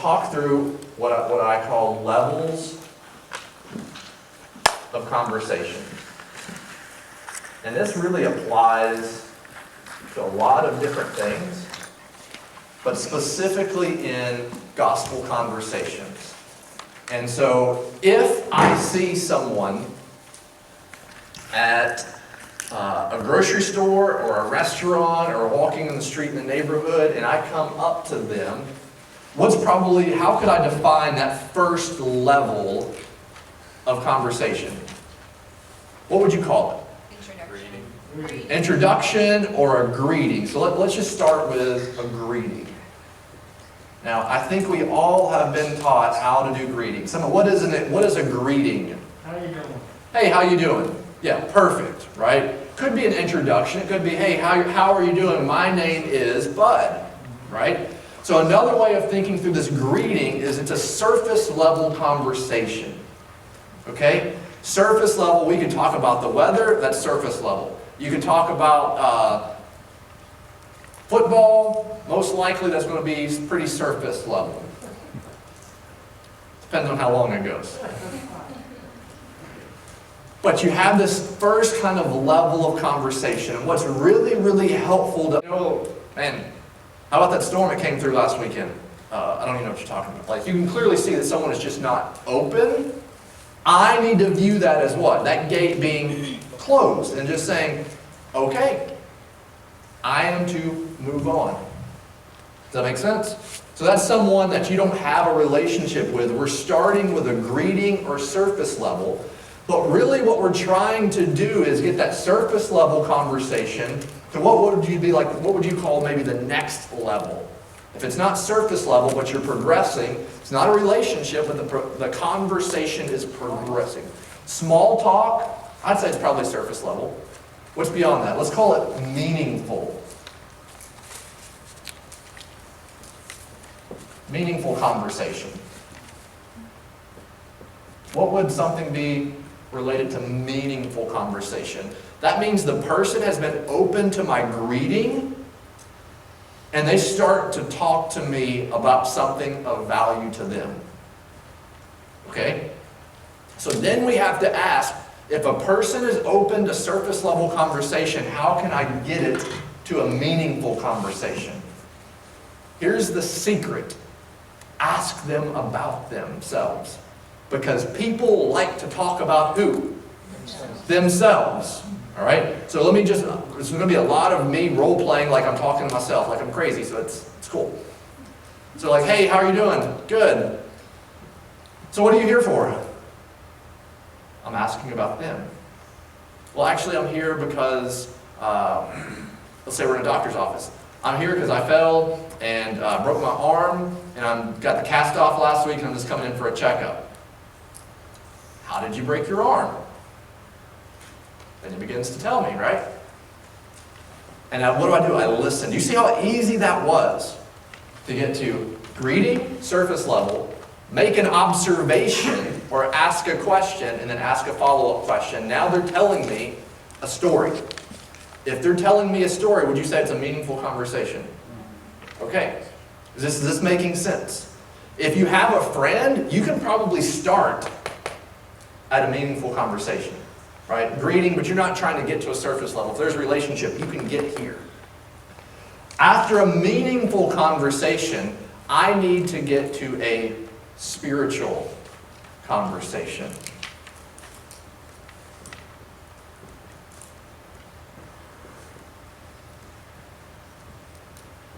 talk through what I call levels of conversation. And this really applies to a lot of different things, but specifically in gospel conversations. And so if I see someone at a grocery store or a restaurant or walking in the street in the neighborhood and I come up to them, how could I define that first level of conversation? What would you call it? Introduction or a greeting. So let's just start with a greeting. Now, I think we all have been taught how to do greetings. What is a greeting? How you doing? Hey, how you doing? Yeah, perfect, right? Could be an introduction. It could be, hey, how are you doing? My name is Bud, right? So another way of thinking through this greeting is it's a surface level conversation. Okay? Surface level, we can talk about the weather, that's surface level. You can talk about football, most likely that's going to be pretty surface level. Depends on how long it goes. But you have this first kind of level of conversation. And what's really, really helpful to man, how about that storm that came through last weekend? I don't even know what you're talking about. Like, you can clearly see that someone is just not open. I need to view that as what? That gate being closed and just saying, okay, I am to move on. Does that make sense? So that's someone that you don't have a relationship with. We're starting with a greeting or surface level. But really what we're trying to do is get that surface level conversation to what would you call maybe the next level? If it's not surface level, but you're progressing, it's not a relationship, but the conversation is progressing. Small talk, I'd say it's probably surface level. What's beyond that? Let's call it meaningful. Meaningful conversation. What would something be related to meaningful conversation? That means the person has been open to my greeting and they start to talk to me about something of value to them. Okay? So then we have to ask, if a person is open to surface level conversation, how can I get it to a meaningful conversation? Here's the secret. Ask them about themselves. Because people like to talk about who? Themselves. All right? So there's going to be a lot of me role-playing like I'm talking to myself, like I'm crazy, so it's cool. So like, hey, how are you doing? Good. So what are you here for? I'm asking about them. Well, actually, I'm here because, let's say we're in a doctor's office. I'm here because I fell and broke my arm, and I got the cast off last week, and I'm just coming in for a checkup. How did you break your arm? Then he begins to tell me, right? And what do? I listen. Do you see how easy that was to get to greeting, surface level, make an observation or ask a question and then ask a follow-up question? Now they're telling me a story. If they're telling me a story, would you say it's a meaningful conversation? Okay. Is this making sense? If you have a friend, you can probably start at a meaningful conversation. Right? Greeting, but you're not trying to get to a surface level. If there's a relationship, you can get here. After a meaningful conversation, I need to get to a spiritual conversation.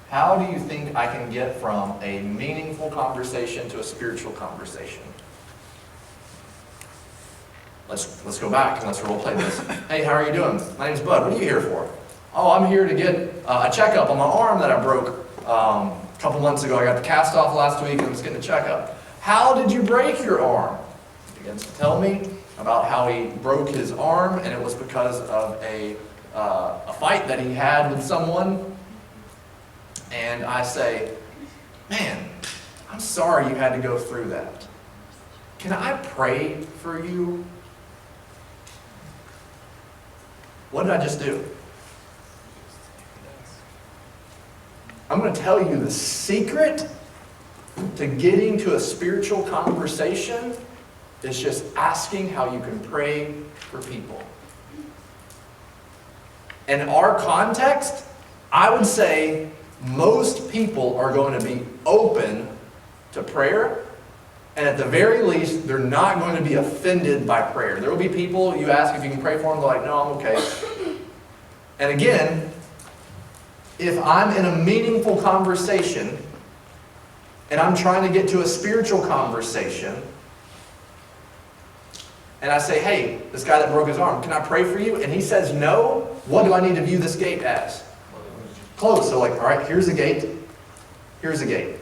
How do you think I can get from a meaningful conversation to a spiritual conversation? Let's go back and let's role play this. Hey, how are you doing? My name's Bud. What are you here for? Oh, I'm here to get a checkup on my arm that I broke a couple months ago. I got the cast off last week and I'm just getting a checkup. How did you break your arm? He begins to tell me about how he broke his arm, and it was because of a fight that he had with someone. And I say, man, I'm sorry you had to go through that. Can I pray for you? What did I just do? I'm going to tell you the secret to getting to a spiritual conversation is just asking how you can pray for people. In our context, I would say most people are going to be open to prayer, and at the very least, they're not going to be offended by prayer. There will be people, you ask if you can pray for them, they're like, no, I'm okay. And again, if I'm in a meaningful conversation, and I'm trying to get to a spiritual conversation, and I say, hey, this guy that broke his arm, can I pray for you? And he says no, what do I need to view this gate as? Closed. So like, all right, here's a gate. Here's a gate.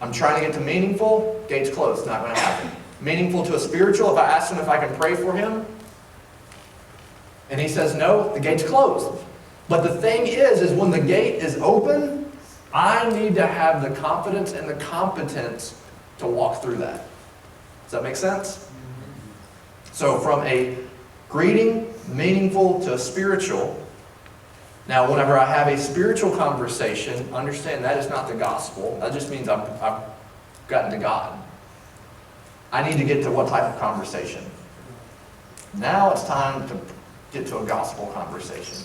I'm trying to get to meaningful, gate's closed, not going to happen. Meaningful to a spiritual, if I ask him if I can pray for him, and he says no, the gate's closed. But the thing is when the gate is open, I need to have the confidence and the competence to walk through that. Does that make sense? So from a greeting, meaningful, to a spiritual. Now, whenever I have a spiritual conversation, understand that is not the gospel. That just means I've gotten to God. I need to get to what type of conversation? Now it's time to get to a gospel conversation.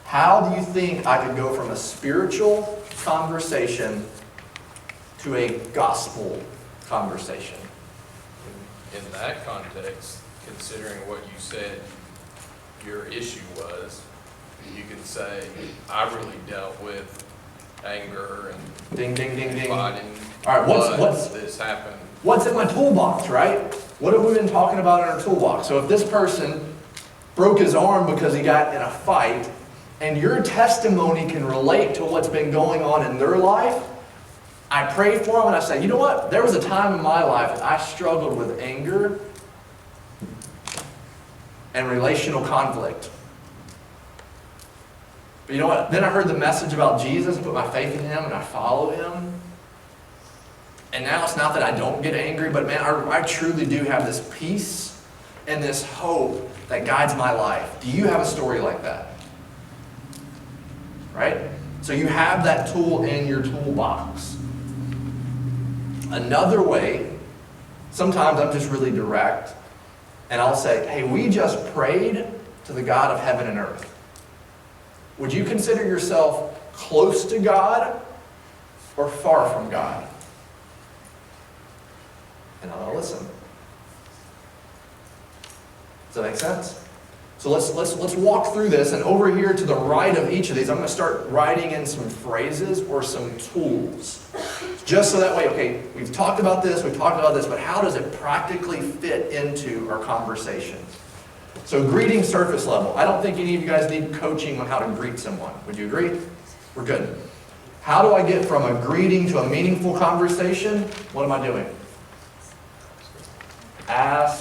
How do you think I could go from a spiritual conversation to a gospel conversation? In that context, considering what you said your issue was, you could say, I really dealt with anger and Ding, ding, ding, ding. fighting. All right, what's this happened? What's in my toolbox, right? What have we been talking about in our toolbox? So if this person broke his arm because he got in a fight, and your testimony can relate to what's been going on in their life, I pray for them and I say, you know what? There was a time in my life that I struggled with anger and relational conflict. But you know what? Then I heard the message about Jesus and put my faith in him and I follow him. And now it's not that I don't get angry, but man, I truly do have this peace and this hope that guides my life. Do you have a story like that? Right? So you have that tool in your toolbox. Another way, sometimes I'm just really direct, and I'll say, hey, we just prayed to the God of heaven and earth. Would you consider yourself close to God or far from God? And I'll listen. Does that make sense? So let's walk through this, and over here to the right of each of these, I'm going to start writing in some phrases or some tools. Just so that way, okay, we've talked about this, but how does it practically fit into our conversation? So greeting surface level. I don't think any of you guys need coaching on how to greet someone. Would you agree? We're good. How do I get from a greeting to a meaningful conversation? What am I doing? Ask